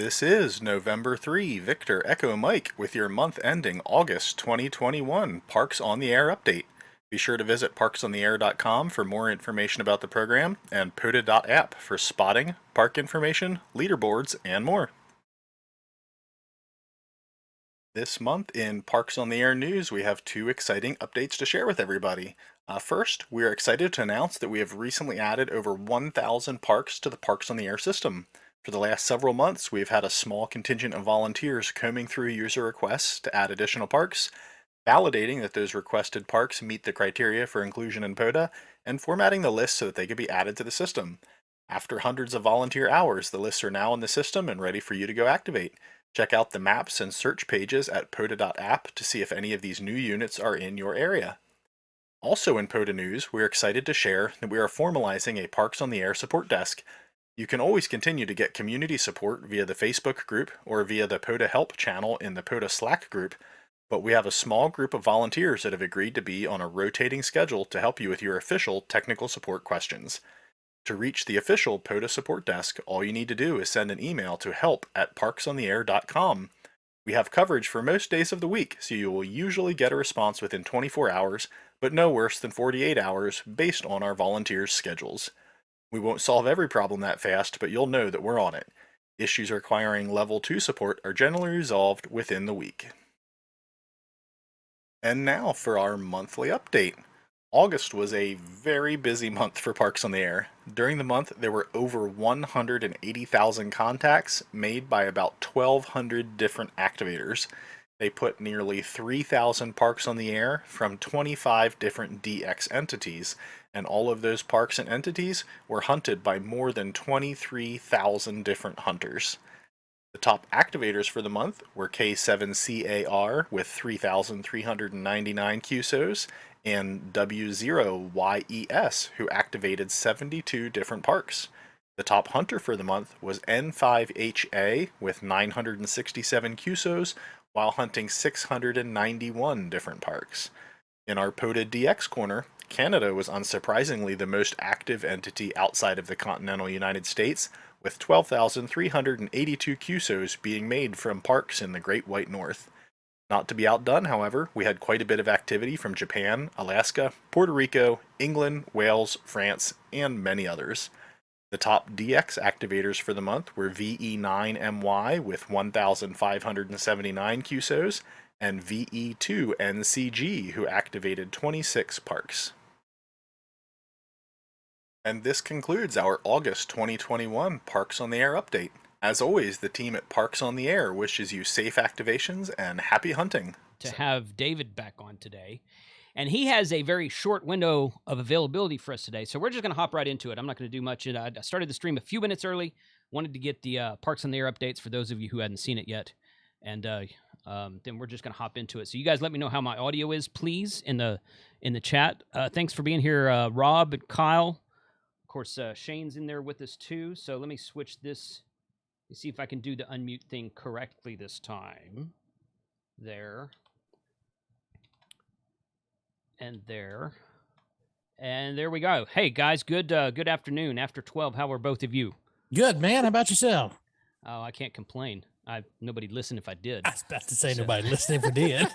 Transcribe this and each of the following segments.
This is November 3, Victor Echo Mike, with your month ending August 2021 Parks on the Air update. Be sure to visit parksontheair.com for more information about the program and POTA.app for spotting, park information, leaderboards, and more. This month in Parks on the Air news, we have two exciting updates to share with everybody. First, we are excited to announce that we have recently added over 1,000 parks to the Parks on the Air system. For the last several months, we've had a small contingent of volunteers combing through user requests to add additional parks, validating that those requested parks meet the criteria for inclusion in POTA, and formatting the list so that they could be added to the system. After hundreds of volunteer hours, the lists are now in the system and ready for you to go activate. Check out the maps and search pages at POTA.app to see if any of these new units are in your area. Also in POTA news, we're excited to share that we are formalizing a Parks on the Air support desk. You can always continue to get community support via the Facebook group or via the POTA Help channel in the POTA Slack group, but we have a small group of volunteers that have agreed to be on a rotating schedule to help you with your official technical support questions. To reach the official POTA support desk, all you need to do is send an email to help@parksontheair.com. We have coverage for most days of the week, so you will usually get a response within 24 hours, but no worse than 48 hours based on our volunteers' schedules. We won't solve every problem that fast, but you'll know that we're on it. Issues requiring Level 2 support are generally resolved within the week. And now for our monthly update. August was a very busy month for Parks on the Air. During the month, there were over 180,000 contacts made by about 1,200 different activators. They put nearly 3,000 parks on the air from 25 different DX entities, and all of those parks and entities were hunted by more than 23,000 different hunters. The top activators for the month were K7CAR with 3,399 QSOs, and W0YES, who activated 72 different parks. The top hunter for the month was N5HA with 967 QSOs, while hunting 691 different parks. In our POTA DX corner, Canada was unsurprisingly the most active entity outside of the continental United States, with 12,382 QSOs being made from parks in the Great White North. Not to be outdone, however, we had quite a bit of activity from Japan, Alaska, Puerto Rico, England, Wales, France, and many others. The top DX activators for the month were VE9MY with 1,579 QSOs, and VE2NCG, who activated 26 parks. And this concludes our August 2021 Parks on the Air update. As always, the team at Parks on the Air wishes you safe activations and happy hunting. To have David back on today. And he has a very short window of availability for us today. So we're just going to hop right into it. I'm not going to do much. I started the stream a few minutes early. Wanted to get the Parks on the Air updates for those of you who hadn't seen it yet. And then we're just going to hop into it. So you guys let me know how my audio is, please, in the chat. Thanks for being here, Rob and Kyle. Of course, Shane's in there with us too. So let me switch this. Let me see if I can do the unmute thing correctly this time. There. And there. And there we go. Hey, guys, good afternoon. After 12, how are both of you? Good, man. How about yourself? Oh, I can't complain. Nobody'd listen if I did. I was about to say nobody listening if we did.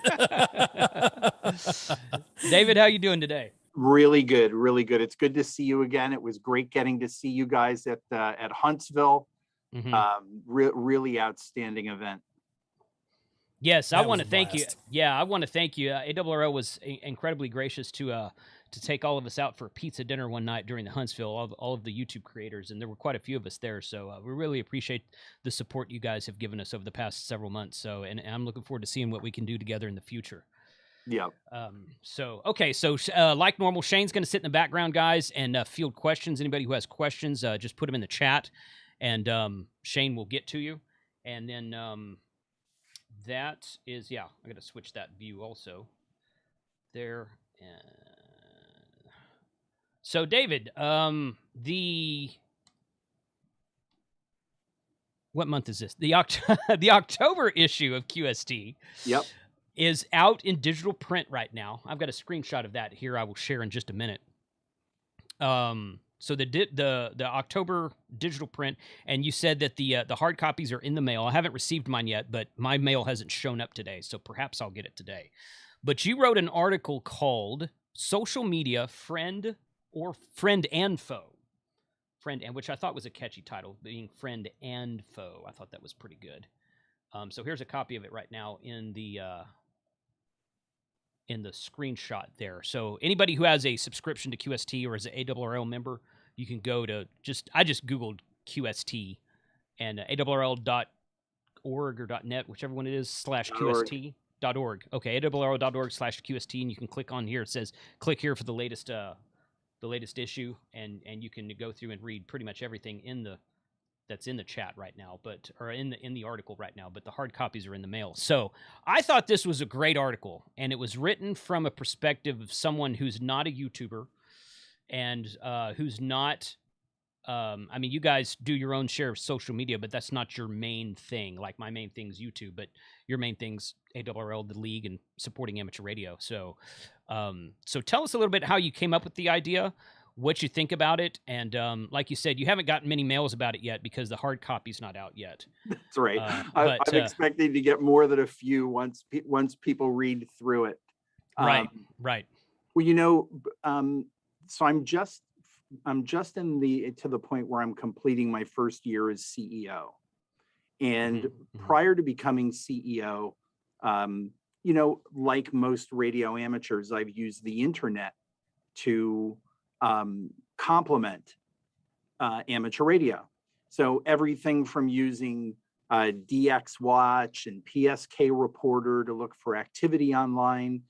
David, how you doing today? Really good, really good. It's good to see you again. It was great getting to see you guys at Huntsville. Mm-hmm. Really outstanding event. Yes, I want to thank you. Yeah, I want to thank you. ARRL was incredibly gracious to take all of us out for a pizza dinner one night during the Huntsville, all of the YouTube creators, and there were quite a few of us there. So we really appreciate the support you guys have given us over the past several months. So, and I'm looking forward to seeing what we can do together in the future. Yeah. So like normal, Shane's going to sit in the background, guys, and field questions. Anybody who has questions, just put them in the chat, and Shane will get to you. And then that is, yeah, I'm going to switch that view also. There. So, David, what month is this? The October issue of QST. Yep. Is out in digital print right now. I've got a screenshot of that here I will share in just a minute. So the October digital print, and you said that the hard copies are in the mail. I haven't received mine yet, but my mail hasn't shown up today, so perhaps I'll get it today. But you wrote an article called "Social Media Friend and Foe," which I thought was a catchy title, being friend and foe. I thought that was pretty good. So here's a copy of it right now in the screenshot there. So anybody who has a subscription to QST or is an ARRL member, you can go to I just Googled QST and ARRL.org or .net, whichever one it is, /QST.org. Okay, ARRL.org/QST, and you can click on here. It says click here for the latest issue, and you can go through and read pretty much everything that's in the chat right now, or in the article right now, but the hard copies are in the mail. So I thought this was a great article, and it was written from a perspective of someone who's not a YouTuber and who's not. I mean, you guys do your own share of social media, but that's not your main thing. Like my main thing's YouTube, but your main thing's ARRL, the league, and supporting amateur radio. So, so tell us a little bit how you came up with the idea, what you think about it, and like you said, you haven't gotten many mails about it yet because the hard copy's not out yet. That's right. I'm expecting to get more than a few once people read through it. Right. Well, so I'm just to the point where I'm completing my first year as CEO, and prior to becoming CEO, like most radio amateurs, I've used the internet to complement amateur radio. So everything from using DX Watch and PSK Reporter to look for activity online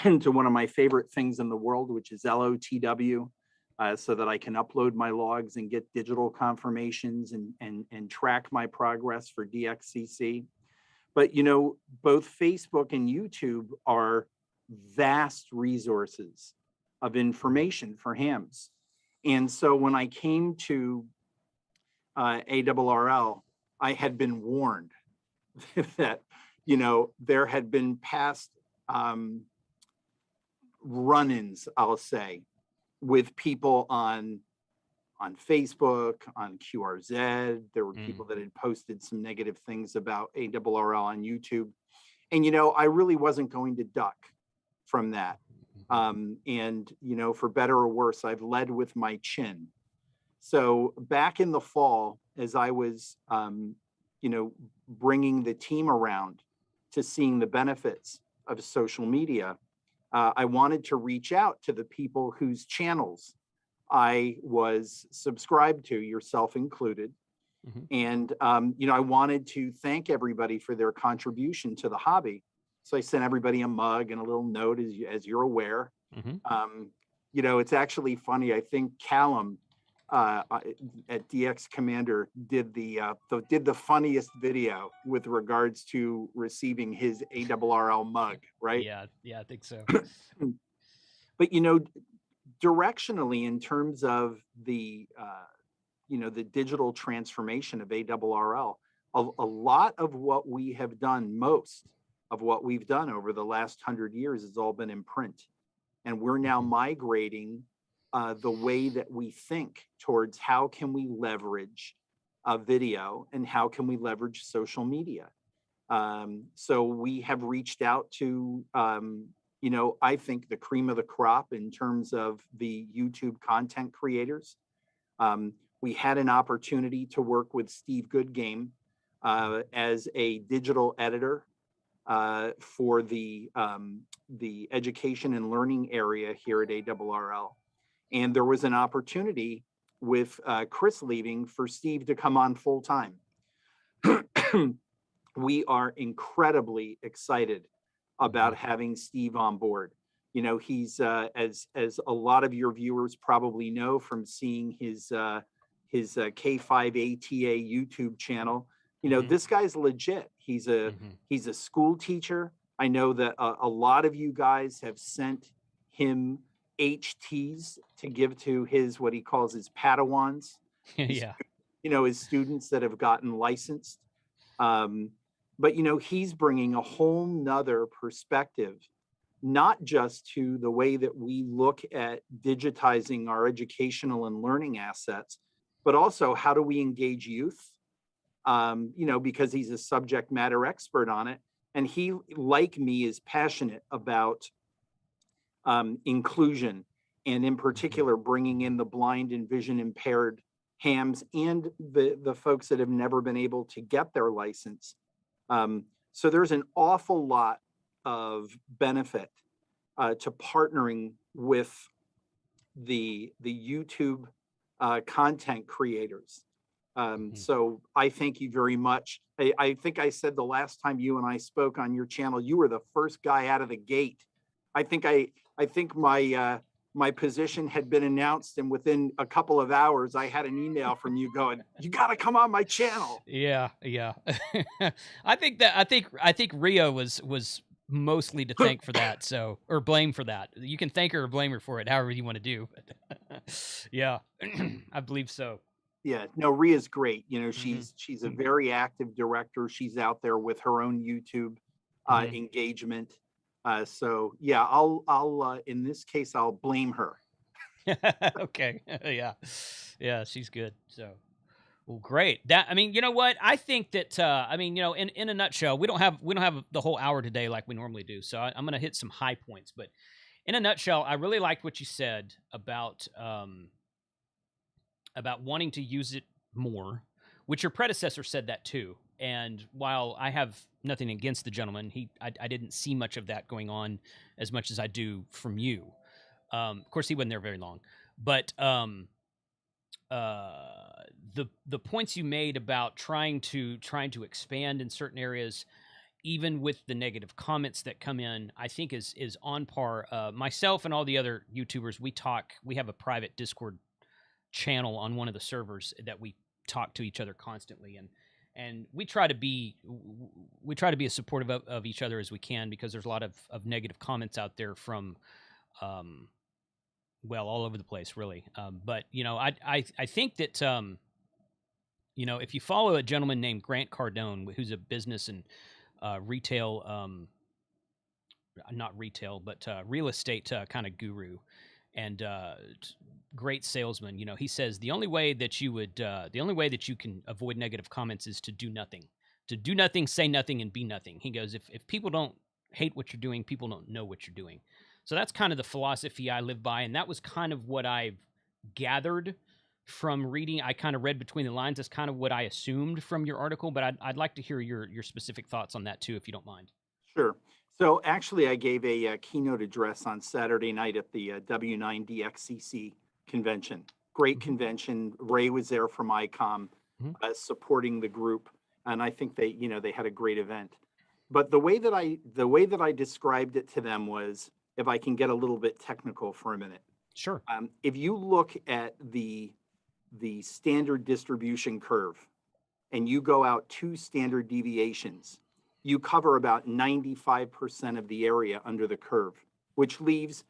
to one of my favorite things in the world, which is LOTW, so that I can upload my logs and get digital confirmations and track my progress for DXCC. But, both Facebook and YouTube are vast resources of information for hams. And so when I came to ARRL, I had been warned that, there had been past run-ins, I'll say, with people on Facebook, on QRZ. There were people that had posted some negative things about ARRL on YouTube. And, I really wasn't going to duck from that. And, for better or worse, I've led with my chin. So back in the fall, as I was, bringing the team around to seeing the benefits of social media, I wanted to reach out to the people whose channels I was subscribed to, yourself included. And, I wanted to thank everybody for their contribution to the hobby. So I sent everybody a mug and a little note, as you're aware. It's actually funny. I think Callum at DX Commander did the funniest video with regards to receiving his ARRL mug, right? Yeah, I think so. But directionally, in terms of the the digital transformation of ARRL, a lot of what we have done, most of what we've done over the last 100 years has all been in print. And we're now migrating the way that we think towards how can we leverage video and how can we leverage social media. So we have reached out to, I think the cream of the crop in terms of the YouTube content creators. We had an opportunity to work with Steve Goodgame as a digital editor for the education and learning area here at ARRL. And there was an opportunity with Chris leaving for Steve to come on full time. We are incredibly excited about having Steve on board. He's as a lot of your viewers probably know from seeing his K5ATA YouTube channel. This guy's legit. He's a school teacher. I know that a lot of you guys have sent him HTs to give to what he calls his Padawans. Yeah. His students that have gotten licensed. But he's bringing a whole nother perspective not just to the way that we look at digitizing our educational and learning assets, but also how do we engage youth? You know, because he's a subject matter expert on it. And he, like me, is passionate about inclusion, and in particular, bringing in the blind and vision impaired hams and the folks that have never been able to get their license. So there's an awful lot of benefit to partnering with the YouTube content creators. So I thank you very much. I think I said the last time you and I spoke on your channel, you were the first guy out of the gate. I think my position had been announced, and within a couple of hours, I had an email from you going, "You got to come on my channel." Yeah. I think Ria was mostly to thank for that. So, or blame for that. You can thank her or blame her for it, however you want to do. Yeah, I believe so. Yeah, no, Ria's great. You know, she's a very active director. She's out there with her own YouTube engagement. So yeah, I'll in this case, I'll blame her. Okay. Yeah, she's good. So, well, great. I mean, you know what? I think that I mean, you know, in a nutshell, we don't have the whole hour today like we normally do. So I'm going to hit some high points, but in a nutshell, I really liked what you said about wanting to use it more, which your predecessor said that too. And while I have nothing against the gentleman, I didn't see much of that going on as much as I do from you. Of course, he wasn't there very long, but the points you made about trying to expand in certain areas, even with the negative comments that come in, I think is on par. Myself and all the other YouTubers, we have a private Discord channel on one of the servers that we talk to each other constantly, and we try to be as supportive of each other as we can, because there's a lot of negative comments out there from well, all over the place, really. But you know, I think that you know, if you follow a gentleman named Grant Cardone, who's a business and retail not retail, but real estate kind of guru, and great salesman. You know, he says the only way that you can avoid negative comments is to do nothing. To do nothing, say nothing, and be nothing. He goes, if people don't hate what you're doing, people don't know what you're doing. So that's kind of the philosophy I live by, and that was kind of what I've gathered from reading. I kind of read between the lines. That's kind of what I assumed from your article, but I'd like to hear your specific thoughts on that too, if you don't mind. Sure. So actually, I gave a keynote address on Saturday night at the W9DXCC convention. Great convention. Ray was there from ICOM, supporting the group, and I think they had a great event. But the way that I described it to them was, if I can get a little bit technical for a minute. Sure. If you look at the standard distribution curve, and you go out 2 standard deviations, you cover about 95% of the area under the curve, which leaves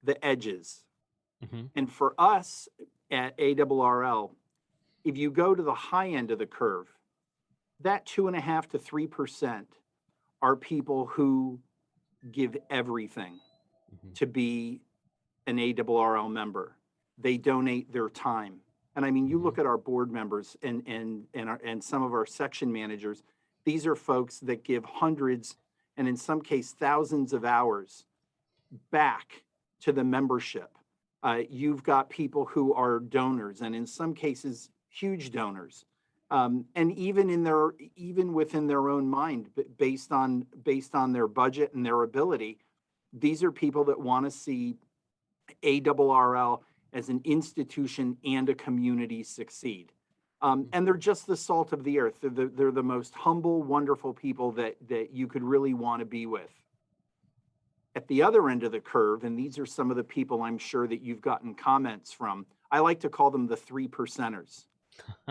the edges. And for us at ARRL, if you go to the high end of the curve, that 2.5 to 3% are people who give everything to be an ARRL member. They donate their time. And I mean, you look at our board members and some of our section managers, these are folks that give hundreds and in some case thousands of hours back to the membership. You've got people who are donors, and in some cases huge donors, and even within their own mind, based on their budget and their ability, these are people that want to see ARRL as an institution and a community succeed. And they're just the salt of the earth. They're the most humble, wonderful people that you could really want to be with. At the other end of the curve, and these are some of the people I'm sure that you've gotten comments from, I like to call them the 3%ers.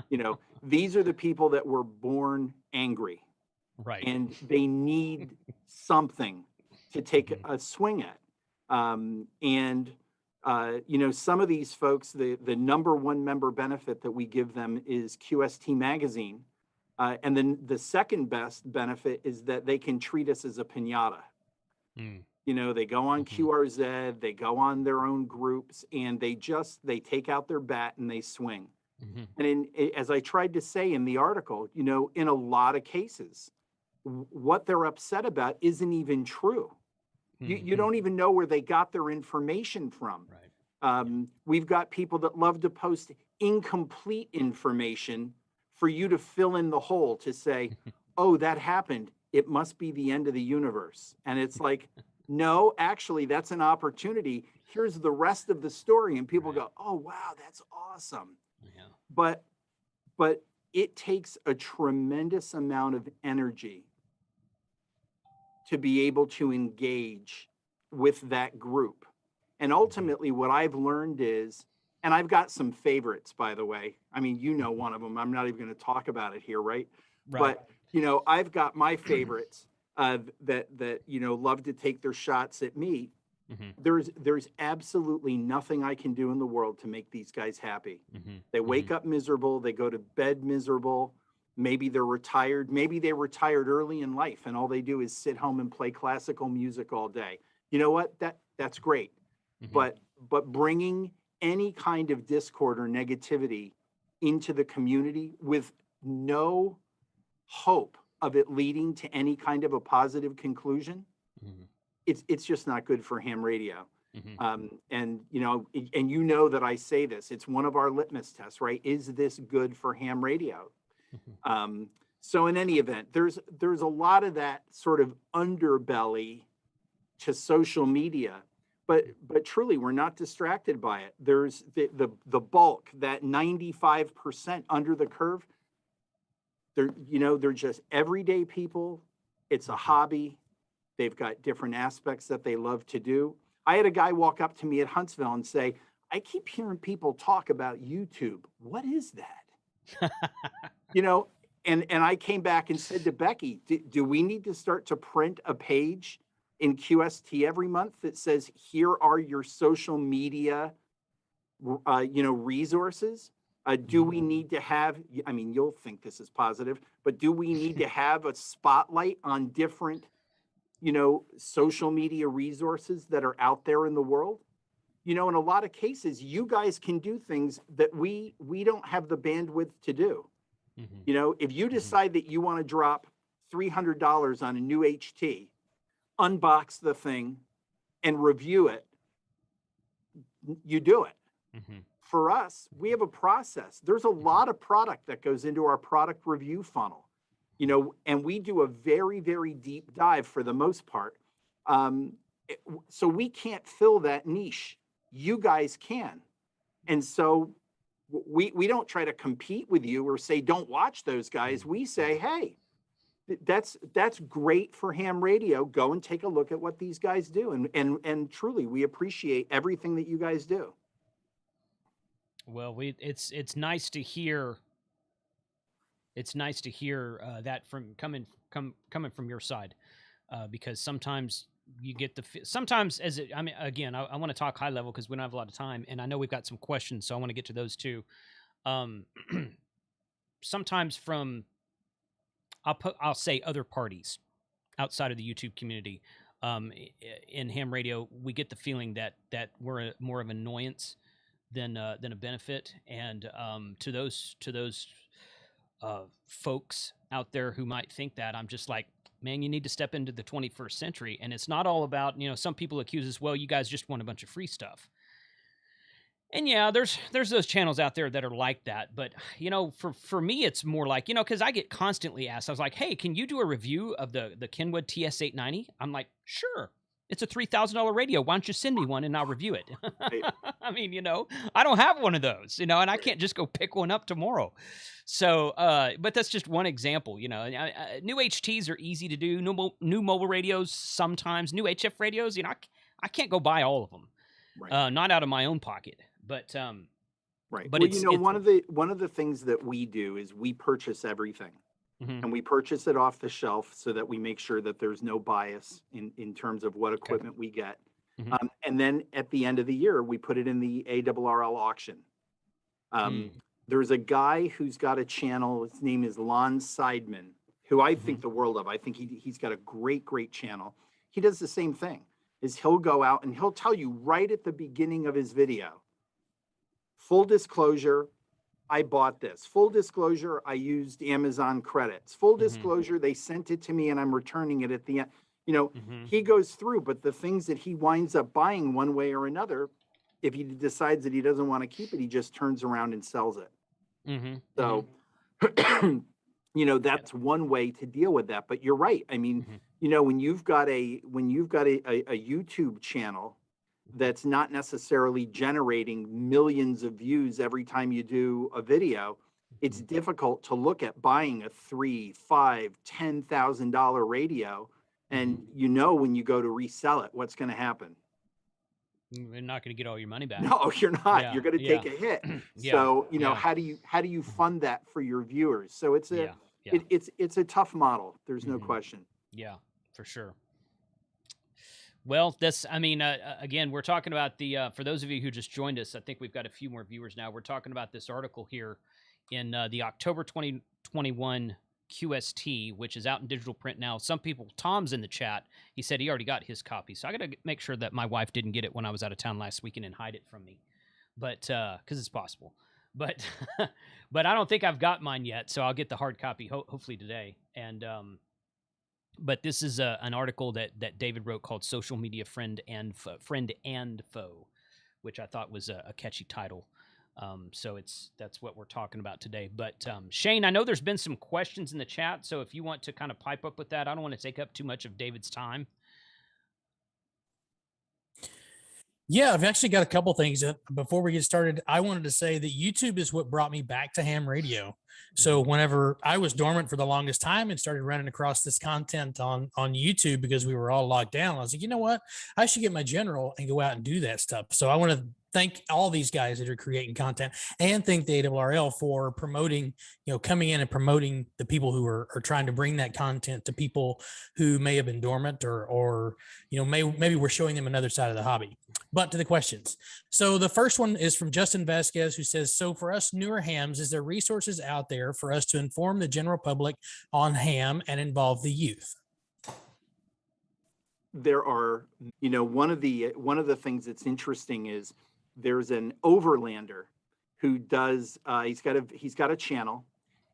You know, these are the people that were born angry. Right. And they need something to take a swing at. You know, some of these folks, the number one member benefit that we give them is QST Magazine. And then the second best benefit is that they can treat us as a piñata. You know, they go on Mhm. QRZ, they go on their own groups, and they take out their bat and they swing. Mhm. And as I tried to say in the article, you know, in a lot of cases, what they're upset about isn't even true. You Mhm. don't even know where they got their information from. Right. Yeah. We've got people that love to post incomplete information for you to fill in the hole to say, oh, that happened. It must be the end of the universe. And it's like, no, actually, that's an opportunity. Here's the rest of the story. And people Right. go, oh, wow, that's awesome. Yeah. But but it takes a tremendous amount of energy to be able to engage with that group. And ultimately, what I've learned is, and I've got some favorites, by the way. I mean, you know, one of them. I'm not even going to talk about it here, right? Right. But you know, I've got my favorites that you know love to take their shots at me. Mhm. There's absolutely nothing I can do in the world to make these guys happy. Mhm. They Mhm. wake up miserable, they go to bed miserable. Maybe they're retired, maybe they retired early in life and all they do is sit home and play classical music all day. You know what? That's great. Mhm. But bringing any kind of discord or negativity into the community with no hope of it leading to any kind of a positive conclusion, Mhm. it's just not good for ham radio. Mhm. And you know, and you know that I say this, it's one of our litmus tests, right? Is this good for ham radio? Mhm. So in any event, there's a lot of that sort of underbelly to social media, but truly we're not distracted by it. There's the bulk, that 95% under the curve. They're, you know, they're just everyday people. It's a Mhm. hobby. They've got different aspects that they love to do. I had a guy walk up to me at Huntsville and say, I keep hearing people talk about YouTube. What is that? You know, and I came back and said to Becky, do we need to start to print a page in QST every month that says, here are your social media, you know, resources? Do we need to have, I mean, you'll think this is positive, but do we need to have a spotlight on different, you know, social media resources that are out there in the world? You know, in a lot of cases, you guys can do things that we don't have the bandwidth to do. Mhm. You know, if you Mhm. decide that you want to drop $300 on a new HT, unbox the thing and review it, you do it. Mhm. For us, we have a process. There's a lot of product that goes into our product review funnel, you know, and we do a very, very deep dive for the most part. Um, so we can't fill that niche. You guys can. And so we don't try to compete with you or say, don't watch those guys. We say, hey, that's great for ham radio. Go and take a look at what these guys do. And truly, we appreciate everything that you guys do. Well, it's nice to hear. It's nice to hear that from coming from your side, because sometimes you get sometimes as it, I mean, again, I want to talk high level because we don't have a lot of time, and I know we've got some questions, so I want to get to those too. Um, sometimes from I'll say other parties outside of the YouTube community, in ham radio, we get the feeling that we're more of an annoyance than a benefit, and to those folks out there who might think that, I'm just like, man, you need to step into the 21st century, and it's not all about, some people accuse us, well, you guys just want a bunch of free stuff. And yeah, there's those channels out there that are like that, but for me, it's more like, because I get constantly asked. I was like, hey, can you do a review of the Kenwood TS890? I'm like, sure. It's a $3,000 radio. Why don't you send me one and I'll review it? Right. I mean, I don't have one of those, and I can't just go pick one up tomorrow. So, but that's just one example. New HTs are easy to do. New mobile radios sometimes. New HF radios. I can't go buy all of them. Right. Not out of my own pocket. But Right. but Well, you it's know, one of the things that we do is we purchase everything. Mhm. And we purchase it off the shelf so that we make sure that there's no bias in terms of what equipment we get. Mhm. And then at the end of the year, we put it in the ARRL auction. Mm. There's a guy who's got a channel. His name is Lon Seidman, who I think the world of. I think he's got a great channel. He does the same thing. is he'll go out and he'll tell you right at the beginning of his video, full disclosure, I bought this. Full disclosure, I used Amazon credits. Full disclosure, they sent it to me and I'm returning it at the end. You know, he goes through, but the things that he winds up buying one way or another, if he decides that he doesn't want to keep it, he just turns around and sells it. So, you know, that's one way to deal with that. But you're right. I mean, you know, when you've got a YouTube channel that's not necessarily generating millions of views every time you do a video, it's difficult to look at buying a $3,000, $5,000, $10,000 radio. And you know, when you go to resell it, what's going to happen? You're not going to get all your money back. No, you're not. You're going to take a hit. So, you know, how do you fund that for your viewers? So it's it's a tough model. There's no question. Yeah, for sure. Well, I mean, again, we're talking about for those of you who just joined us, I think we've got a few more viewers now. We're talking about this article here in the October 2021 QST, which is out in digital print now. Some people, Tom's in the chat. He said he already got his copy. So I got to make sure that my wife didn't get it when I was out of town last weekend and hide it from me. But, cause it's possible, but, but I don't think I've got mine yet. So I'll get the hard copy hopefully today. And, but this is an article that David wrote called Social Media Friend and Foe, which I thought was a catchy title. So that's what we're talking about today. But Shane, I know there's been some questions in the chat, so if you want to kind of pipe up with that, I don't want to take up too much of David's time. Yeah, I've actually got a couple things. Before we get started, I wanted to say that YouTube is what brought me back to ham radio. So whenever I was dormant for the longest time and started running across this content on YouTube because we were all locked down, I was like, you know what? I should get my general and go out and do that stuff. So I want to thank all these guys that are creating content and thank the ARRL for promoting, you know, coming in and promoting the people who are trying to bring that content to people who may have been dormant or you know, maybe we're showing them another side of the hobby. But to the questions. So the first one is from Justin Vasquez, who says, so for us newer hams, is there resources out there for us to inform the general public on ham and involve the youth? There are, you know, one of the things that's interesting is there's an overlander who does, he's got a channel,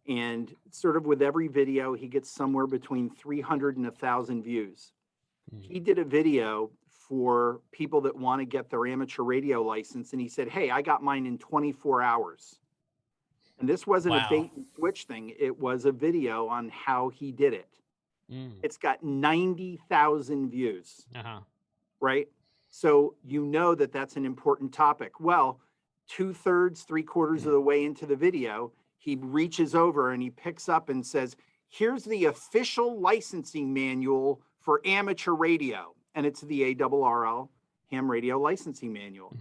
and sort of with every video, he gets somewhere between 300 and 1,000 views. He did a video for people that want to get their amateur radio license. And he said, hey, I got mine in 24 hours. And this wasn't a bait and switch thing. It was a video on how he did it. It's got 90,000 views, right? So you know that that's an important topic. Well, 2/3, 3/4 of the way into the video, he reaches over and he picks up and says, here's the official licensing manual for amateur radio. And it's the ARRL ham radio licensing manual.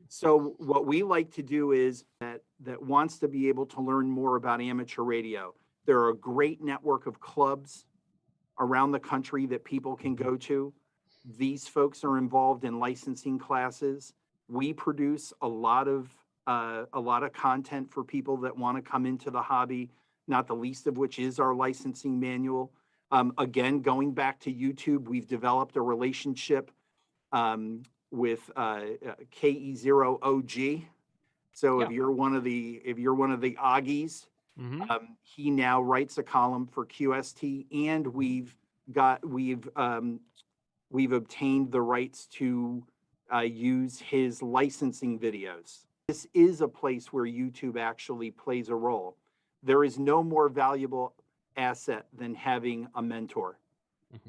So what we like to do is that wants to be able to learn more about amateur radio. There are a great network of clubs around the country that people can go to. These folks are involved in licensing classes. We produce a lot of content for people that want to come into the hobby, not the least of which is our licensing manual. Again, going back to YouTube, we've developed a relationship with KE0OG. So if you're one of the Aggies, he now writes a column for QST, and we've obtained the rights to use his licensing videos. This is a place where YouTube actually plays a role. There is no more valuable asset than having a mentor,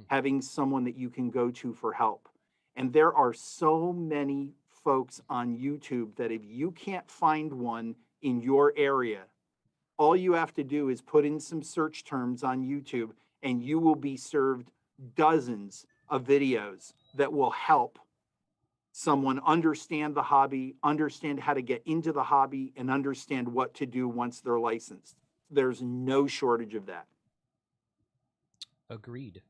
having someone that you can go to for help. And there are so many folks on YouTube that if you can't find one in your area, all you have to do is put in some search terms on YouTube and you will be served dozens of videos that will help someone understand the hobby, understand how to get into the hobby, and understand what to do once they're licensed. There's no shortage of that. Agreed.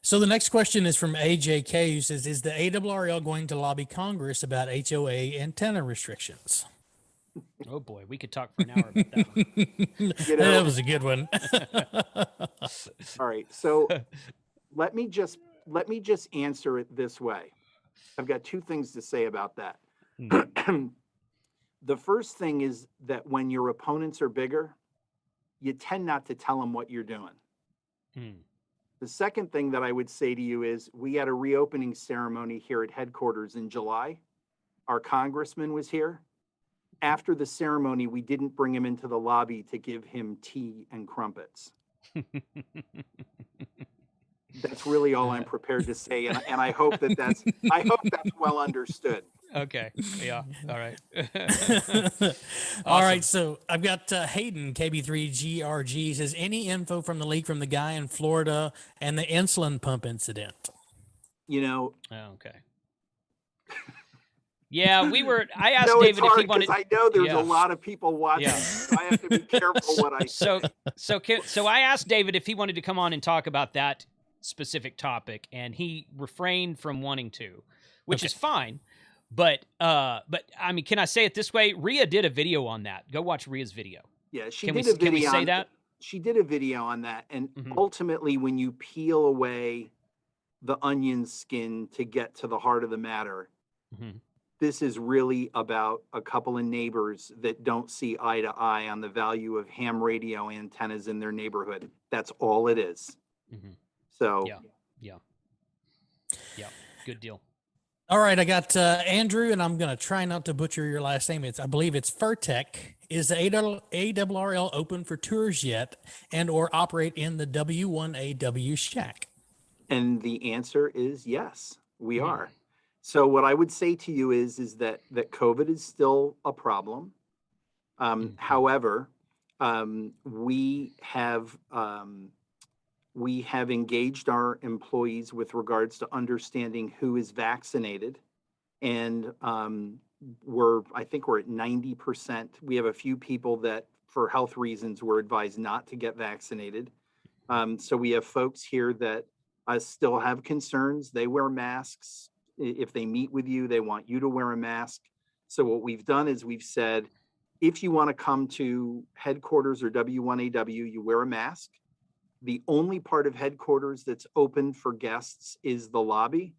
So the next question is from AJK, who says, is the ARRL going to lobby Congress about HOA antenna restrictions? Oh boy, we could talk for an hour about that one. That was a good one. All right, so let me just let me just answer it this way. I've got two things to say about that. The first thing is that when your opponents are bigger, you tend not to tell them what you're doing. The second thing that I would say to you is we had a reopening ceremony here at headquarters in July. Our congressman was here. After the ceremony, we didn't bring him into the lobby to give him tea and crumpets. That's really all I'm prepared to say, and I hope that's well understood. Okay. Yeah. All right. All right. So I've got Hayden KB3GRG says, any info from the leak from the guy in Florida and the insulin pump incident? You know. Okay. Yeah, I asked No, David it's hard if he wanted. I know there's a lot of people watching. Yeah. So I have to be careful what I say. So I asked David if he wanted to come on and talk about that specific topic, and he refrained from wanting to, which is fine. But I mean, can I say it this way? Rhea did a video on that. Go watch Rhea's video. Yeah, Can we say that? She did a video on that, and ultimately, when you peel away the onion skin to get to the heart of the matter, this is really about a couple of neighbors that don't see eye to eye on the value of ham radio antennas in their neighborhood. That's all it is. So yeah, good deal. All right, I got Andrew, and I'm going to try not to butcher your last name. I believe it's Furtek. Is the ARRL open for tours yet, and or operate in the W1AW shack? And the answer is yes, we are. So what I would say to you is that COVID is still a problem. However, we have engaged our employees with regards to understanding who is vaccinated, and I think we're at 90%. We have a few people that, for health reasons, were advised not to get vaccinated. So we have folks here that still have concerns. They wear masks. If they meet with you, they want you to wear a mask. So what we've done is we've said, if you want to come to headquarters or W1AW, you wear a mask. The only part of headquarters that's open for guests is the lobby.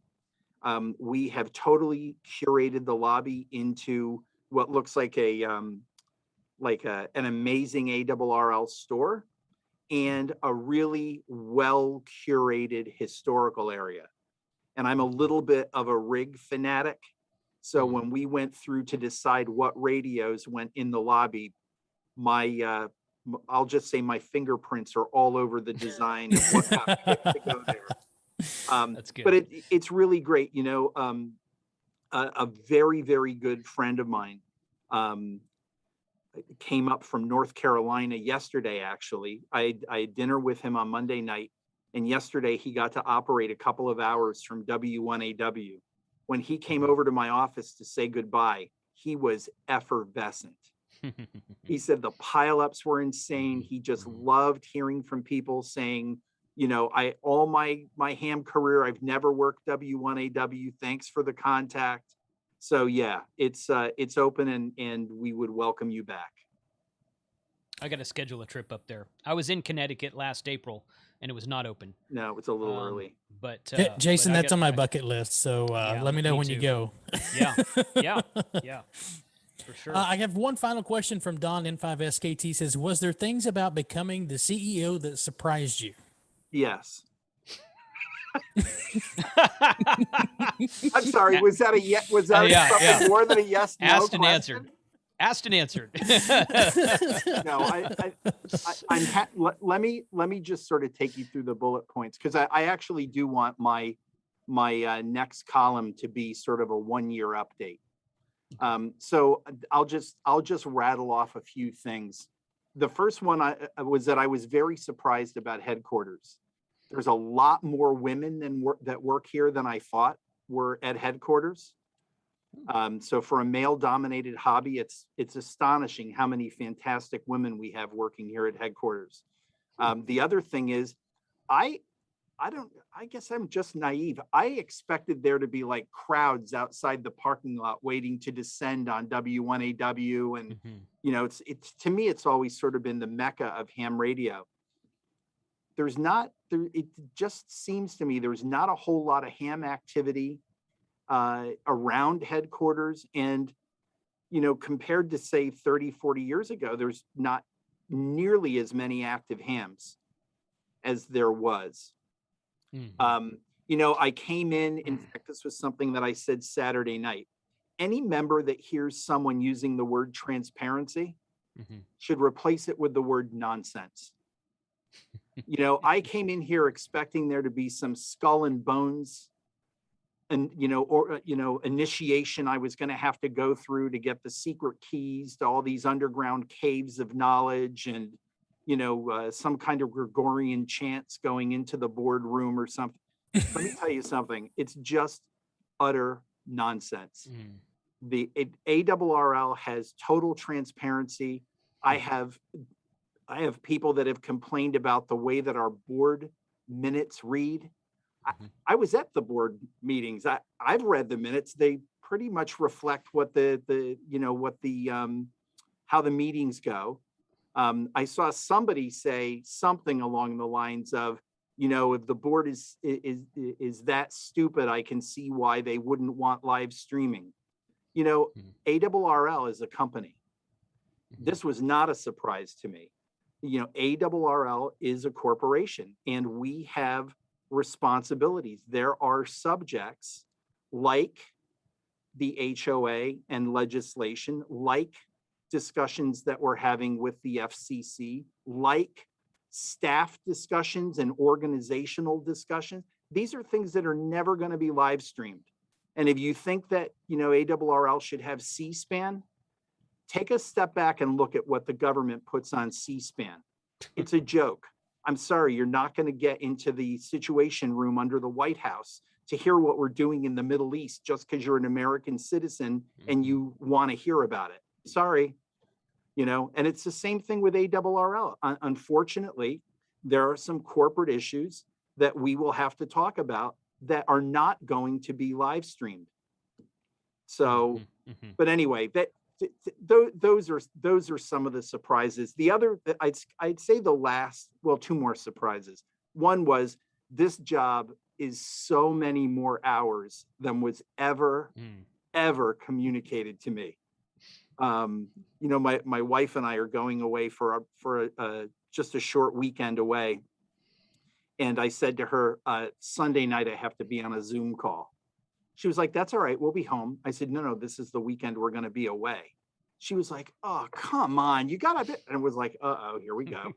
We have totally curated the lobby into what looks like an amazing ARRL store and a really well curated historical area. And I'm a little bit of a rig fanatic. So when we went through to decide what radios went in the lobby, I'll just say my fingerprints are all over the design of what got picked to go there. That's good. But it's really great. You know, a very, very good friend of mine came up from North Carolina yesterday, actually. I had dinner with him on Monday night. And yesterday he got to operate a couple of hours from W1AW. When he came over to my office to say goodbye, he was effervescent. He said the pileups were insane. He just loved hearing from people saying, you know, all my ham career, I've never worked W1AW. Thanks for the contact. So yeah, it's open and we would welcome you back. I got to schedule a trip up there. I was in Connecticut last April, and it was not open. No, it's a little early. But Jason, that's on my bucket list. So let me know when you go. Yeah, for sure. I have one final question from Don N5SKT. Says, was there things about becoming the CEO that surprised you? Yes. I'm sorry. Was that something more than a yes? No Asked and question? answered. Asked and answered. No, let me just sort of take you through the bullet points, because I actually do want my next column to be sort of a 1-year update. So I'll just rattle off a few things. The first one was that I was very surprised about headquarters. There's a lot more women that work here than I thought were at headquarters. So for a male-dominated hobby, it's astonishing how many fantastic women we have working here at headquarters. The other thing is, I guess I'm just naive. I expected there to be like crowds outside the parking lot waiting to descend on W1AW, and you know, it's to me, it's always sort of been the mecca of ham radio. there's not there. It just seems to me there's not a whole lot of ham activity around headquarters, and compared to say 30, 40 years ago, there's not nearly as many active hams as there was. I came in fact, this was something that I said Saturday night. Any member that hears someone using the word transparency should replace it with the word nonsense. I came in here expecting there to be some skull and bones and, initiation I was going to have to go through to get the secret keys to all these underground caves of knowledge and, some kind of Gregorian chants going into the boardroom or something. Let me tell you something. It's just utter nonsense. The ARRL has total transparency. I have people that have complained about the way that our board minutes read. I was at the board meetings. I've read the minutes. They pretty much reflect what how the meetings go. I saw somebody say something along the lines of, if the board is that stupid, I can see why they wouldn't want live streaming. ARRL is a company. This was not a surprise to me. ARRL is a corporation, and we have responsibilities. There are subjects like the HOA and legislation, like discussions that we're having with the FCC, like staff discussions and organizational discussions. These are things that are never going to be live streamed. And if you think that, ARRL should have C-SPAN, take a step back and look at what the government puts on C-SPAN. It's a joke. I'm sorry, you're not going to get into the Situation Room under the White House to hear what we're doing in the Middle East just because you're an American citizen and you want to hear about it. Sorry. And it's the same thing with ARRL. Unfortunately, there are some corporate issues that we will have to talk about that are not going to be live streamed. So, but anyway, those are some of the surprises. The other, I'd say the last, two more surprises. One was this job is so many more hours than was ever communicated to me. My wife and I are going away for just a short weekend away. And I said to her, Sunday night, I have to be on a Zoom call. She was like, that's all right, we'll be home. I said, no, this is the weekend we're going to be away. She was like, oh, come on, you got to. And it was like, here we go.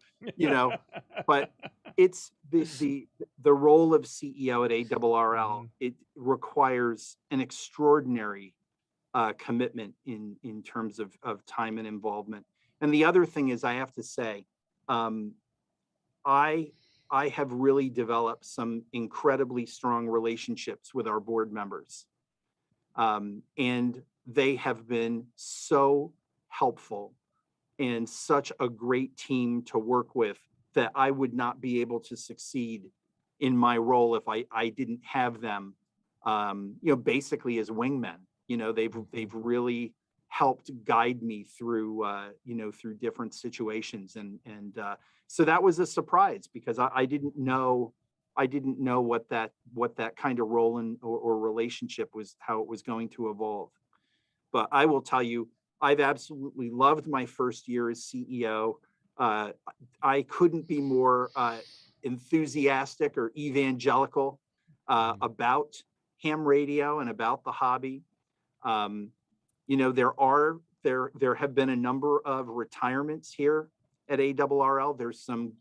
But it's the role of CEO at ARRL. It requires an extraordinary commitment in terms of time and involvement. And the other thing is, I have to say, I have really developed some incredibly strong relationships with our board members. And they have been so helpful and such a great team to work with that I would not be able to succeed in my role if I didn't have them, basically as wingmen. They've really helped guide me through, through different situations. And so that was a surprise because I didn't know what that kind of role or relationship was, how it was going to evolve. But I will tell you, I've absolutely loved my first year as CEO. I couldn't be more enthusiastic or evangelical about ham radio and about the hobby. There have been a number of retirements here at ARRL. There's some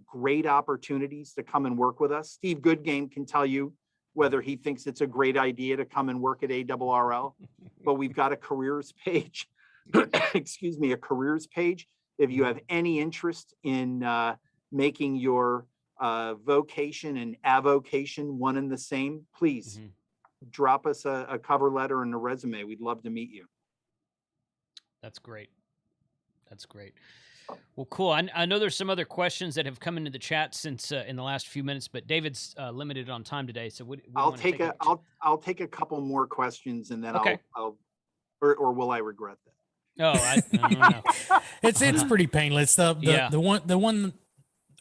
great opportunities to come and work with us. Steve Goodgame can tell you whether he thinks it's a great idea to come and work at ARRL, but we've got a careers page, a careers page. If you have any interest in making your vocation and avocation one and the same, please drop us a cover letter and a resume. We'd love to meet you. That's great. That's great. Well, cool. I know there's some other questions that have come into the chat since in the last few minutes, but David's limited on time today, so I'll take a couple more questions and then okay. or will I regret that? Oh, I don't know. It's pretty painless. The one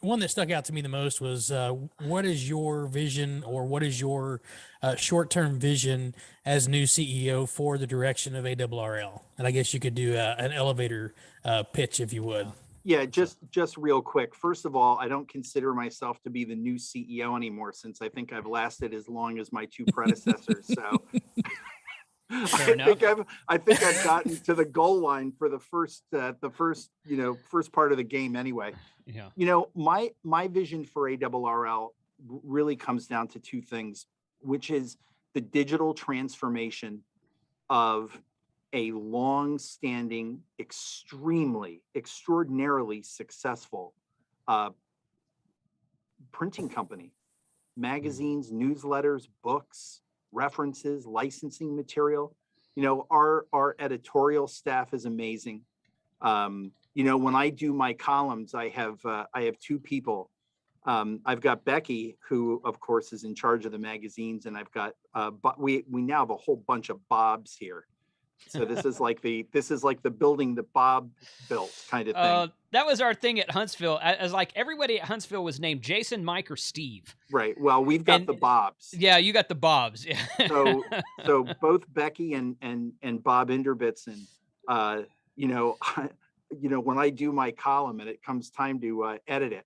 one that stuck out to me the most was what is your vision, or what is your short-term vision as new CEO for the direction of ARRL? And I guess you could do an elevator pitch if you would. Yeah, just real quick. First of all, I don't consider myself to be the new CEO anymore, since I think I've lasted as long as my two predecessors. So Fair enough. I think I've gotten to the goal line for the first part of the game anyway. Yeah. My vision for ARRL really comes down to two things, which is the digital transformation of a long-standing, extraordinarily successful printing company. Magazines, newsletters, books, references, licensing material. Our editorial staff is amazing. When I do my columns, I have two people. I've got Becky, who of course is in charge of the magazines, and I've got but we now have a whole bunch of Bobs here. So this is like the building that Bob built kind of thing. That was our thing at Huntsville. As like everybody at Huntsville was named Jason, Mike, or Steve. Right. Well, we've got the Bobs. Yeah, you got the Bobs. Yeah. So both Becky and Bob Inderbitson, when I do my column and it comes time to edit it,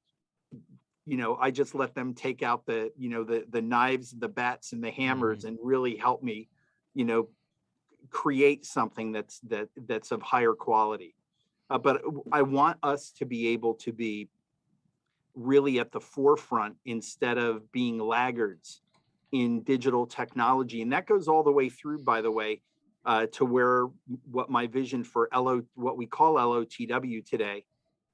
I just let them take out the knives, the bats, and the hammers, and really help me, create something that's of higher quality. But I want us to be able to be really at the forefront instead of being laggards in digital technology. And that goes all the way through, by the way, to what my vision for what we call LOTW today,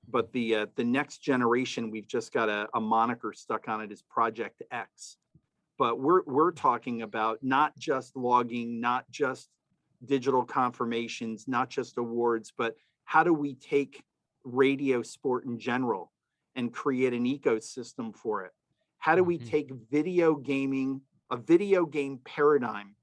but the next generation, we've just got a moniker stuck on it, is Project X. But we're talking about not just logging, not just digital confirmations, not just awards, but how do we take radio sport in general and create an ecosystem for it? How do we take video gaming, a video game paradigm,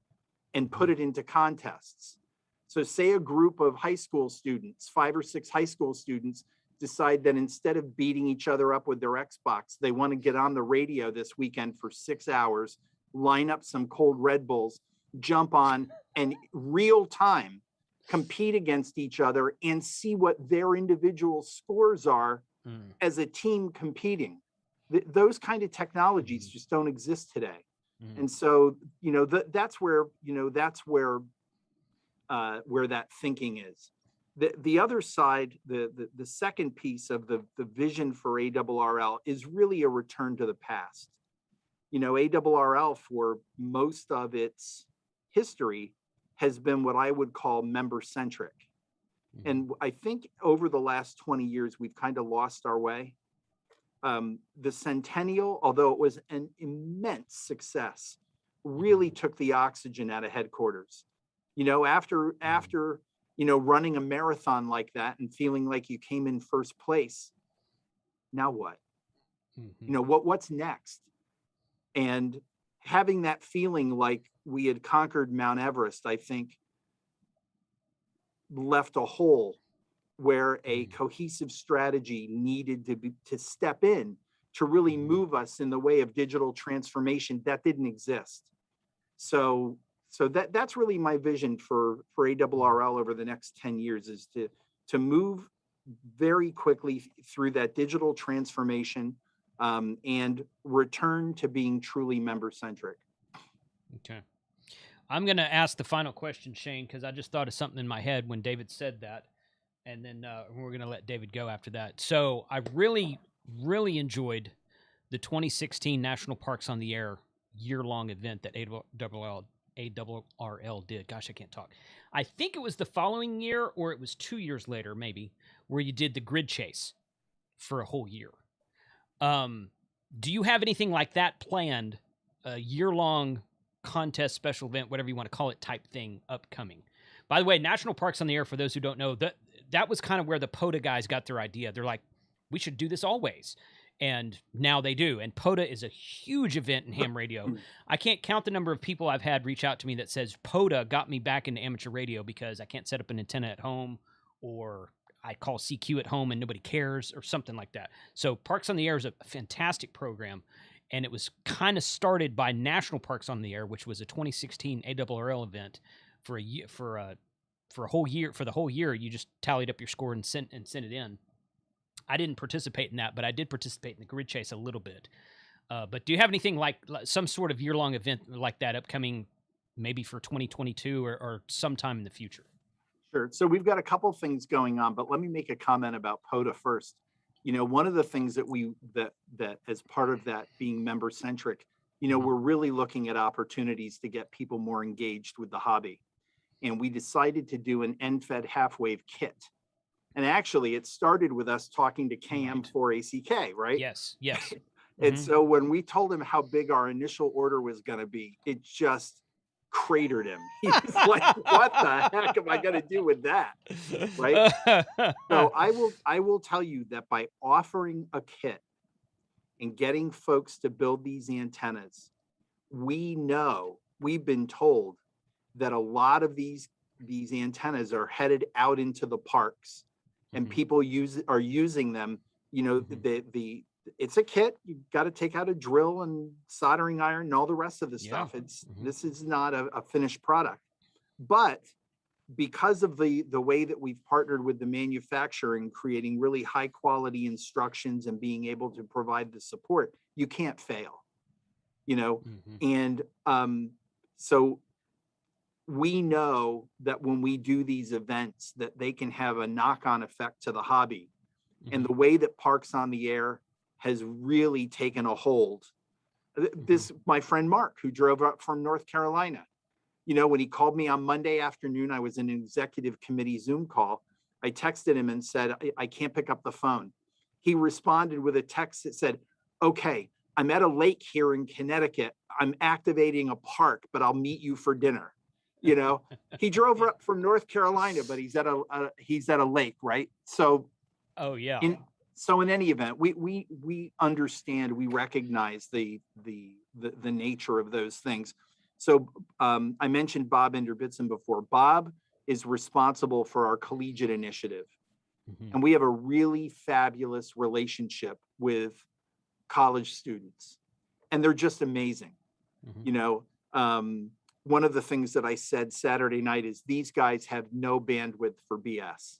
and put it into contests? So say a group of high school students, 5 or 6 high school students, decide that instead of beating each other up with their Xbox, they want to get on the radio this weekend for 6 hours, line up some cold Red Bulls, jump on, and real time compete against each other and see what their individual scores are as a team competing. Those kind of technologies just don't exist today. And so, that's where that thinking is. The other side, the second piece of the vision for ARRL is really a return to the past. ARRL, for most of its history, has been what I would call member-centric. And I think over the last 20 years, we've kind of lost our way. The Centennial, although it was an immense success, really took the oxygen out of headquarters. After running a marathon like that and feeling like you came in first place, now what? What's next? And having that feeling like we had conquered Mount Everest, I think, left a hole where a cohesive strategy needed to step in to really move us in the way of digital transformation that didn't exist. So that's really my vision for ARRL over the next 10 years, is to move very quickly through that digital transformation and return to being truly member-centric. Okay. I'm going to ask the final question, Shane, because I just thought of something in my head when David said that, and then we're going to let David go after that. So I really, really enjoyed the 2016 National Parks on the Air year-long event that ARRL did. Gosh, I can't talk. I think it was the following year, or it was 2 years later, maybe, where you did the grid chase for a whole year. Do you have anything like that planned, a year-long contest, special event, whatever you want to call it, type thing upcoming? By the way, National Parks on the Air, for those who don't know, that was kind of where the POTA guys got their idea. They're like, we should do this always. And now they do. And POTA is a huge event in ham radio. I can't count the number of people I've had reach out to me that says POTA got me back into amateur radio because I can't set up an antenna at home, or I call CQ at home and nobody cares or something like that. So Parks on the Air is a fantastic program, and it was kind of started by National Parks on the Air, which was a 2016 ARRL event for a year for a whole year. For the whole year, you just tallied up your score and sent it in. I didn't participate in that, but I did participate in the grid chase a little bit. But do you have anything like some sort of year-long event like that upcoming, maybe for 2022 or sometime in the future? Sure. So we've got a couple things going on, but let me make a comment about POTA first. You know, one of the things that as part of that being member centric, you know, we're really looking at opportunities to get people more engaged with the hobby. And we decided to do an end-fed half-wave kit. And actually, it started with us talking to KM4ACK, right? Yes, yes. And so when we told him how big our initial order was going to be, it just cratered him. He was like, what the heck am I going to do with that? Right. So I will tell you that by offering a kit and getting folks to build these antennas, we've been told that a lot of these antennas are headed out into the parks, and people are using them. You know, it's a kit. You've got to take out a drill and soldering iron and all the rest of the stuff. This is not a finished product, but because of the way that we've partnered with the manufacturer in creating really high quality instructions and being able to provide the support, you can't fail, you know? And so we know that when we do these events that they can have a knock-on effect to the hobby. And the way that Parks on the Air has really taken a hold. This, my friend Mark, who drove up from North Carolina, you know, when he called me on Monday afternoon, I was in an executive committee Zoom call. I texted him and said, I can't pick up the phone. He responded with a text that said, okay, I'm at a lake here in Connecticut. I'm activating a park, but I'll meet you for dinner. You know, he drove up from North Carolina, but he's at a lake, right? So, oh yeah. So in any event, we understand, we recognize the nature of those things. So I mentioned Bob Enderbitson before. Bob is responsible for our collegiate initiative, and we have a really fabulous relationship with college students, and they're just amazing. You know, one of the things that I said Saturday night is these guys have no bandwidth for BS.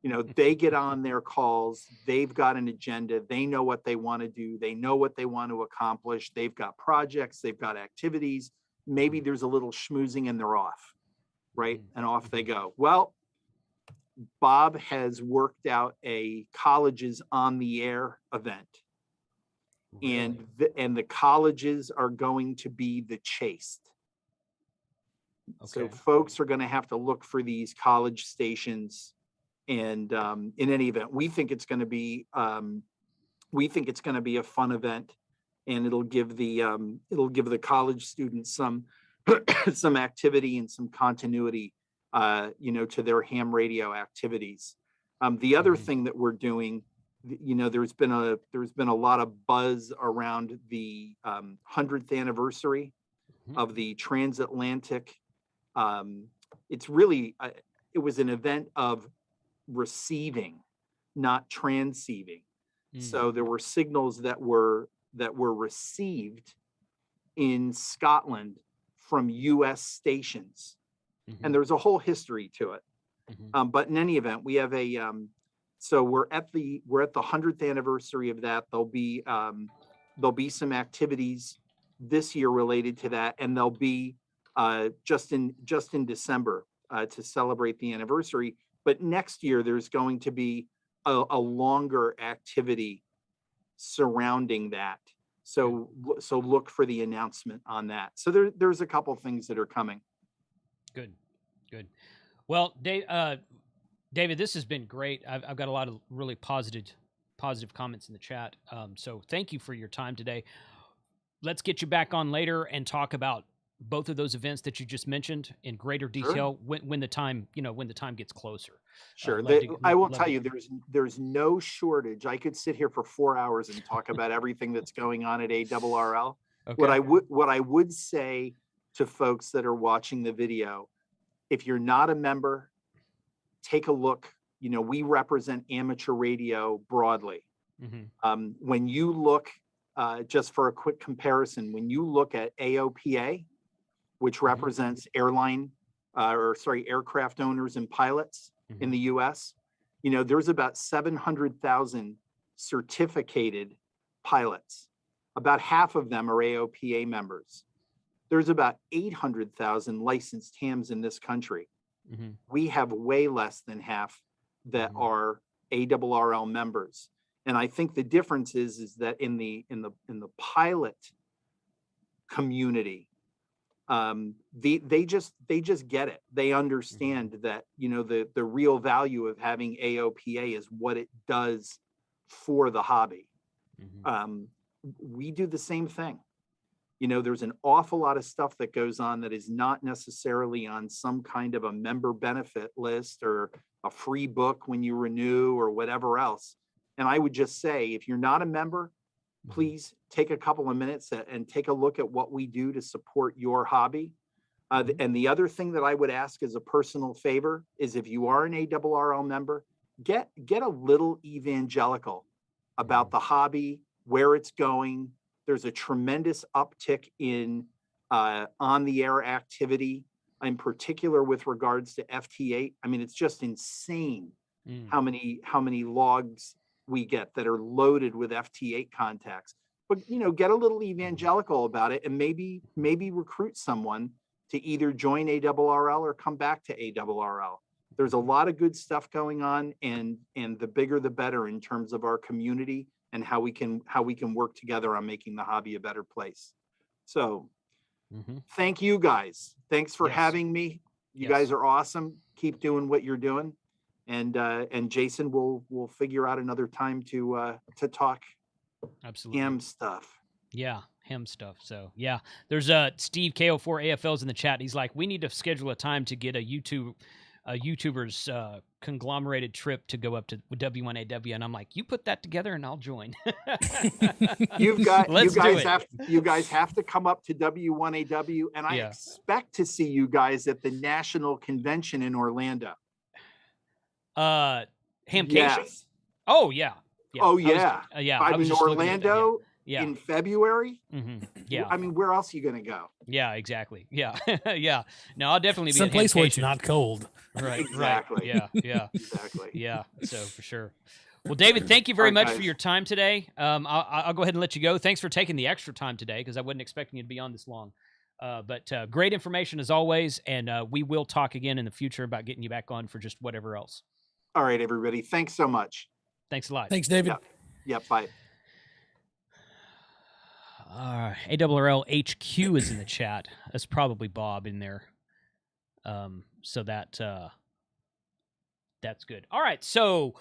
You know, they get on their calls, they've got an agenda, they know what they want to do, they know what they want to accomplish, they've got projects, they've got activities, maybe there's a little schmoozing and they're off, right? And off they go. Well, Bob has worked out a colleges on the air event. Really? And the colleges are going to be the chased. So folks are going to have to look for these college stations. And in any event, we think it's going to be a fun event, and it'll give the college students some some activity and some continuity, you know, to their ham radio activities. The other thing that we're doing, you know, there's been a lot of buzz around the 100th anniversary of the transatlantic. It's really it was an event of receiving, not transceiving. So there were signals that were received in Scotland from US stations, and there's a whole history to it. But in any event, we have a so we're at the 100th anniversary of that. There'll be some activities this year related to that, and there'll be just in December to celebrate the anniversary. But next year, there's going to be a longer activity surrounding that. So look for the announcement on that. So there's a couple things that are coming. Good. Well, David, this has been great. I've got a lot of really positive comments in the chat. So thank you for your time today. Let's get you back on later and talk about both of those events that you just mentioned in greater detail when the time gets closer. Sure. I will tell you, there's no shortage. I could sit here for 4 hours and talk about everything that's going on at ARRL. Okay. What I would say to folks that are watching the video, if you're not a member, take a look we represent amateur radio broadly. Mm-hmm. When you look, just for a quick comparison, when you look at AOPA, which represents aircraft owners and pilots in the US, there's about 700,000 certificated pilots. About half of them are AOPA members. There's about 800,000 licensed hams in this country. Mm-hmm. We have way less than half that are ARRL members. And I think the difference is that in the pilot community, they just get it. They understand that the real value of having AOPA is what it does for the hobby. We do the same thing. There's an awful lot of stuff that goes on that is not necessarily on some kind of a member benefit list or a free book when you renew or whatever else. And I would just say, if you're not a member, please take a couple of minutes and take a look at what we do to support your hobby. And the other thing that I would ask as a personal favor is, if you are an ARRL member, get a little evangelical about the hobby, where it's going. There's a tremendous uptick in on the air activity, in particular with regards to FT8. I mean, it's just insane how many logs we get that are loaded with FT8 contacts. But get a little evangelical about it, and maybe recruit someone to either join ARRL or come back to ARRL. There's a lot of good stuff going on, and the bigger the better in terms of our community and how we can work together on making the hobby a better place. So thank you guys. Thanks for having me. You guys are awesome. Keep doing what you're doing. And Jason, we'll figure out another time to talk ham stuff. Yeah, ham stuff. So yeah, there's Steve KO4 AFL's in the chat. He's like, we need to schedule a time to get a YouTuber's conglomerated trip to go up to W1AW, and I'm like, you put that together and I'll join. You guys have to come up to W1AW, and I expect to see you guys at the national convention in Orlando. Hamcation? Yes. Oh yeah. Oh yeah. I was in Orlando in February. Yeah. I mean, where else are you going to go? Yeah, exactly. Yeah. Yeah. No, I'll definitely be someplace where it's not cold. Right. Exactly. Right. Yeah. Exactly. Yeah. So for sure. Well, David, thank you very much for your time today. I'll go ahead and let you go. Thanks for taking the extra time today, because I wasn't expecting you to be on this long. But great information as always, and we will talk again in the future about getting you back on for just whatever else. All right, everybody. Thanks so much. Thanks a lot. Thanks, David. Yep. Bye. ARRL HQ is in the chat. That's probably Bob in there. So that's good. All right. So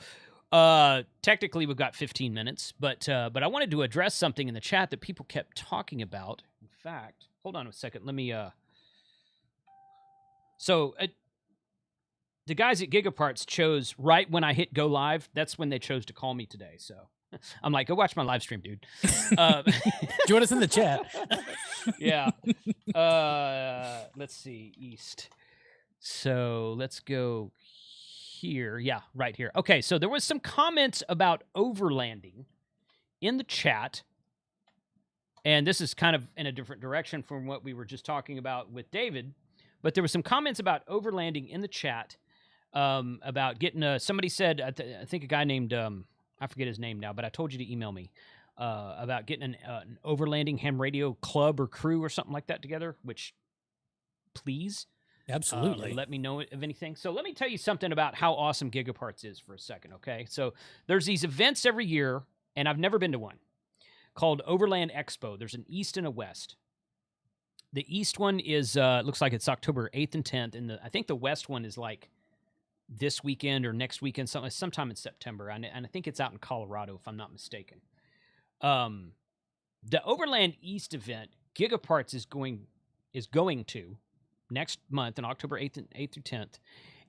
technically we've got 15 minutes, but I wanted to address something in the chat that people kept talking about. In fact, hold on a second. Let me the guys at Gigaparts chose right when I hit go live. That's when they chose to call me today. So I'm like, go watch my live stream, dude. Join us in the chat. Yeah. Let's see, East. So let's go here. Yeah, right here. Okay, so there was some comments about overlanding in the chat. And this is kind of in a different direction from what we were just talking about with David. But there were some comments about overlanding in the chat. About getting somebody said, I think a guy named, I forget his name now, but I told you to email me about getting an overlanding ham radio club or crew or something like that together, which please. Absolutely. Let me know of anything. So let me tell you something about how awesome Gigaparts is for a second, okay? So there's these events every year, and I've never been to one, called Overland Expo. There's an East and a West. The East one is, looks like it's October 8th and 10th, and I think the West one is like this weekend or next weekend, sometime in September, and I think it's out in Colorado, if I'm not mistaken. The Overland East event, Gigaparts is going to next month on October 8th through 10th,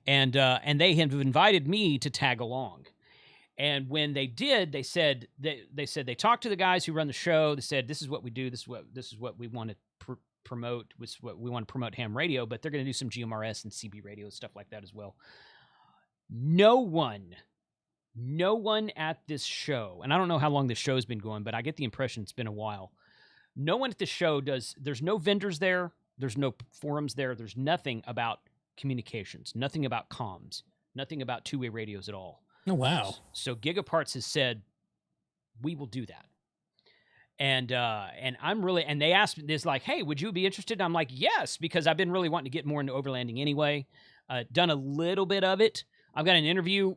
and they have invited me to tag along. And when they did, they said they talked to the guys who run the show. They said, this is what we do. This is what we want to promote. We want to promote ham radio, but they're going to do some GMRS and CB radio stuff like that as well. no one at this show, and I don't know how long this show's been going, but I get the impression it's been a while. No one at the show there's no vendors there, there's no forums there, there's nothing about communications, nothing about comms, nothing about two-way radios at all. Oh, wow. So Gigaparts has said, we will do that. And I'm really, and they asked me this, like, hey, would you be interested? And I'm like, yes, because I've been really wanting to get more into overlanding anyway. Done a little bit of it. I've got an interview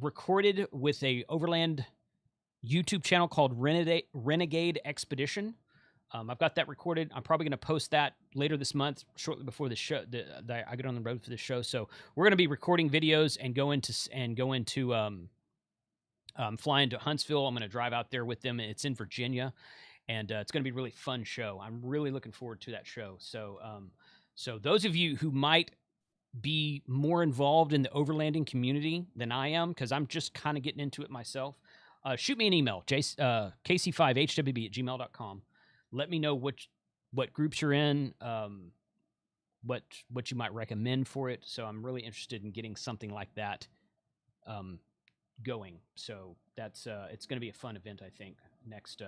recorded with a overland YouTube channel called Renegade Expedition. I've got that recorded. I'm probably going to post that later this month, shortly before the show. I get on the road for the show, so we're going to be recording videos and go into flying to Huntsville. I'm going to drive out there with them. It's in Virginia, and it's going to be a really fun show. I'm really looking forward to that show. So, so those of you who might be more involved in the overlanding community than I am, because I'm just kind of getting into it myself, shoot me an email, kc5hwb@gmail.com. Let me know what groups you're in, what you might recommend for it. So I'm really interested in getting something like that going. So that's it's going to be a fun event, I think, next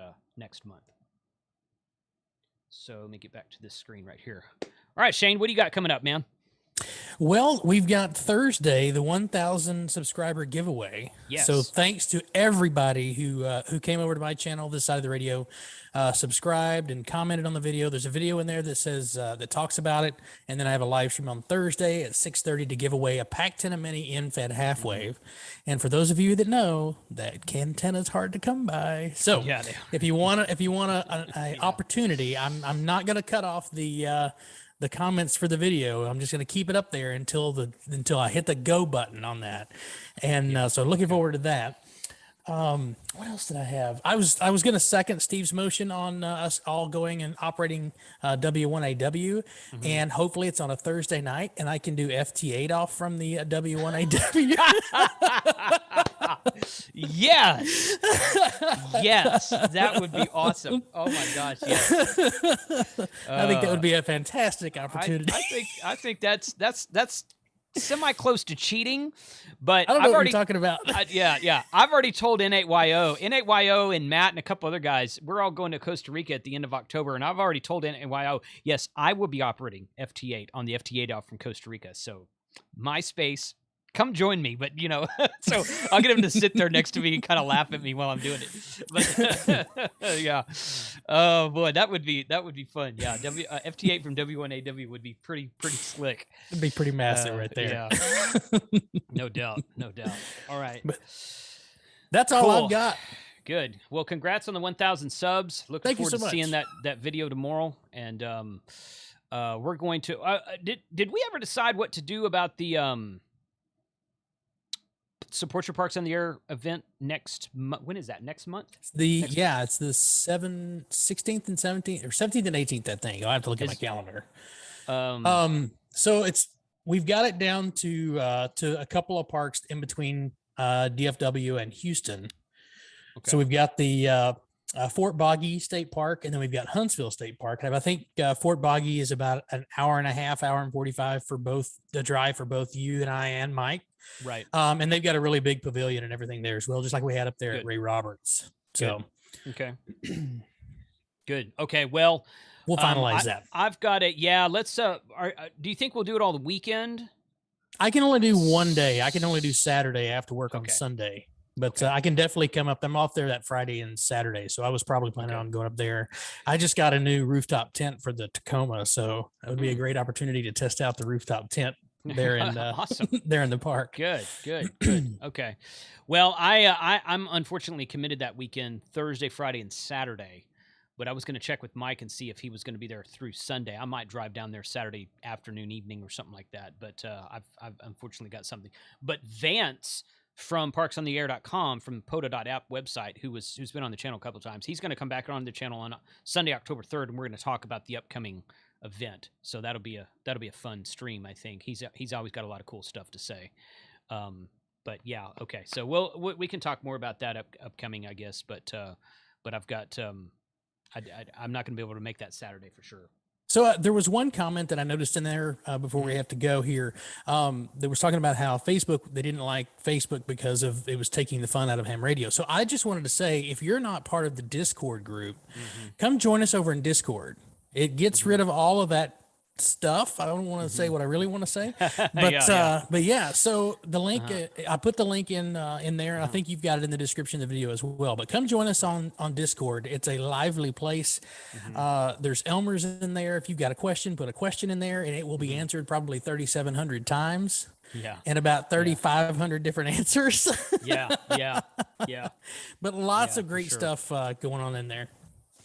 month. So let me get back to this screen right here. All right, Shane, what do you got coming up, man? Well, we've got Thursday, the 1,000 subscriber giveaway. Yes. So thanks to everybody who came over to my channel, this side of the radio, subscribed and commented on the video. There's a video in there that says that talks about it, and then I have a live stream on Thursday at 6:30 to give away a Pac-10 Mini in-fed half wave. And for those of you that know, that antenna is hard to come by. So Yeah, if you want a opportunity, I'm not going to cut off the comments for the video. I'm just going to keep it up there until I hit the go button on that. And so looking forward to that. What else did I have? I was going to second Steve's motion on us all going and operating W1AW, and hopefully it's on a Thursday night and I can do FT8 off from the W1AW. Yes. Yes. That would be awesome. Oh my gosh. Yes. I think that would be a fantastic opportunity. I think that's semi close to cheating, but I don't know what you're talking about. Yeah. I've already told N8YO and Matt and a couple other guys, we're all going to Costa Rica at the end of October, and I've already told N8YO, yes, I will be operating FT8 on the FT8 out from Costa Rica. So MySpace, come join me. But so I'll get him to sit there next to me and kind of laugh at me while I'm doing it. But yeah. Oh boy, that would be fun. Yeah. FT8 from W1AW would be pretty slick. It'd be pretty massive right there. Yeah. No doubt. All right. But that's all Cool. I've got. Good. Well, congrats on the 1,000 subs. Looking Thank you forward so to seeing much. that video tomorrow. And we're going to did we ever decide what to do about the Support Your Parks on the Air event next month? When is that? Next month? It's the 16th and 17th, or 17th and 18th, I think. I'll have to look at my calendar. So we've got it down to a couple of parks in between DFW and Houston. Okay. So we've got the Fort Boggy State Park, and then we've got Huntsville State Park. And I think Fort Boggy is about an hour and a half, hour and 45 for both the drive for both you and I and Mike. Right. And they've got a really big pavilion and everything there as well, just like we had up there Good. at Ray Roberts. So Okay. Good. Okay. Well, we'll finalize that. I've got it. Yeah. Let's. Do you think we'll do it all the weekend? I can only do one day. I can only do Saturday after work on Okay. Sunday, but Okay. I can definitely come up. I'm off there that Friday and Saturday, so I was probably planning on going up there. I just got a new rooftop tent for the Tacoma, so that would be a great opportunity to test out the rooftop tent there in Awesome. there in the park. Good. Okay. Well, I'm unfortunately committed that weekend, Thursday, Friday, and Saturday. But I was going to check with Mike and see if he was going to be there through Sunday. I might drive down there Saturday afternoon, evening, or something like that. But I've unfortunately got something. But Vance from parksontheair.com, from POTA.app website, who's been on the channel a couple of times, he's going to come back on the channel on Sunday, October 3rd, and we're going to talk about the upcoming event. So that'll be a fun stream, I think. He's always got a lot of cool stuff to say. But yeah, okay. So we can talk more about that upcoming, I guess. But I've got I'm not going to be able to make that Saturday for sure. So there was one comment that I noticed in there before we have to go here. They was talking about how they didn't like Facebook because of it was taking the fun out of ham radio. So I just wanted to say, if you're not part of the Discord group, come join us over in Discord. It gets rid of all of that stuff. I don't want to say what I really want to say, but yeah. So the link, I put the link in there. And I think you've got it in the description of the video as well. But come join us on Discord. It's a lively place. There's Elmer's in there. If you've got a question, put a question in there, and it will be answered probably 3,700 times. Yeah. And about 3,500 different answers. Yeah. But lots Yeah, of for great sure. stuff going on in there.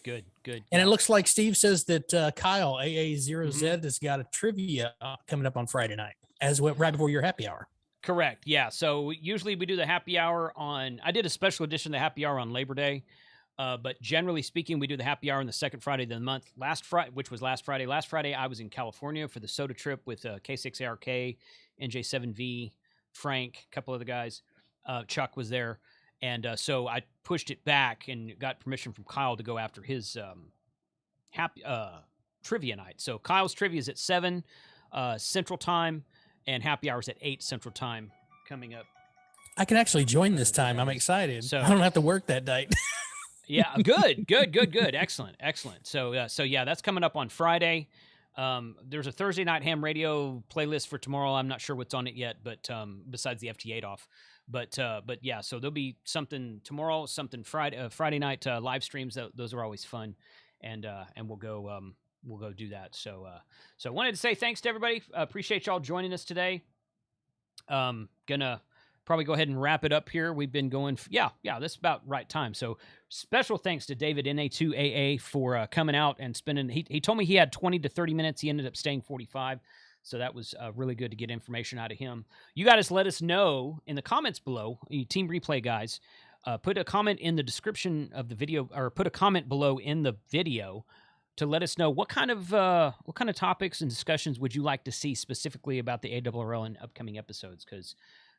Good. And it looks like Steve says that Kyle AA0Z has got a trivia coming up on Friday night right before your happy hour. Correct. Yeah. So usually we do the happy hour I did a special edition of the happy hour on Labor Day. But generally speaking, we do the happy hour on the second Friday of the month. Last Friday, I was in California for the soda trip with K6ARK, NJ7V, Frank, a couple other guys. Chuck was there. And so I pushed it back and got permission from Kyle to go after his trivia night. So Kyle's trivia is at 7 Central Time, and happy hour's at 8 Central Time coming up. I can actually join this time. I'm excited. So I don't have to work that night. yeah, good. Excellent. So yeah, that's coming up on Friday. There's a Thursday night ham radio playlist for tomorrow. I'm not sure what's on it yet, but besides the FT8 off. But yeah, so there'll be something tomorrow, something Friday night live streams. Those are always fun, and we'll go do that. So I wanted to say thanks to everybody. Appreciate y'all joining us today. Gonna probably go ahead and wrap it up here. We've been going, that's about right time. So special thanks to David NA2AA for coming out and spending. He told me he had 20 to 30 minutes. He ended up staying 45. So that was really good to get information out of him. You guys let us know in the comments below, you Team Replay guys, put a comment in the description of the video, or put a comment below in the video to let us know what kind of topics and discussions would you like to see specifically about the ARRL in upcoming episodes, because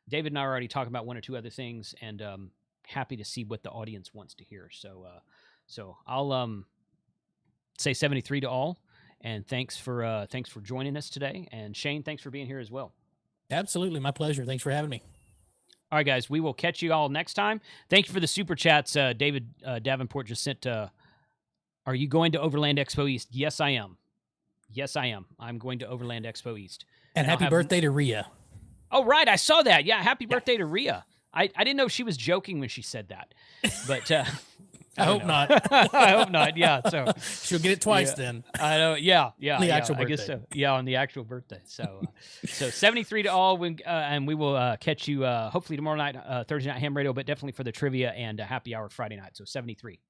David and I are already talking about one or two other things, and happy to see what the audience wants to hear. So I'll say 73 to all. And thanks for joining us today. And Shane, thanks for being here as well. Absolutely. My pleasure. Thanks for having me. All right, guys, we will catch you all next time. Thank you for the super chats. David Davenport just sent, are you going to Overland Expo East? Yes, I am. I'm going to Overland Expo East. And happy birthday to Rhea. Oh, right. I saw that. Yeah. Happy birthday to Rhea. I didn't know she was joking when she said that, but, I hope not. I hope not. Yeah. So she'll get it twice then. I know. Yeah. The actual birthday. I guess so. Yeah, on the actual birthday. So, so 73 to all, and we will catch you hopefully tomorrow night, Thursday night ham radio, but definitely for the trivia and happy hour Friday night. So 73.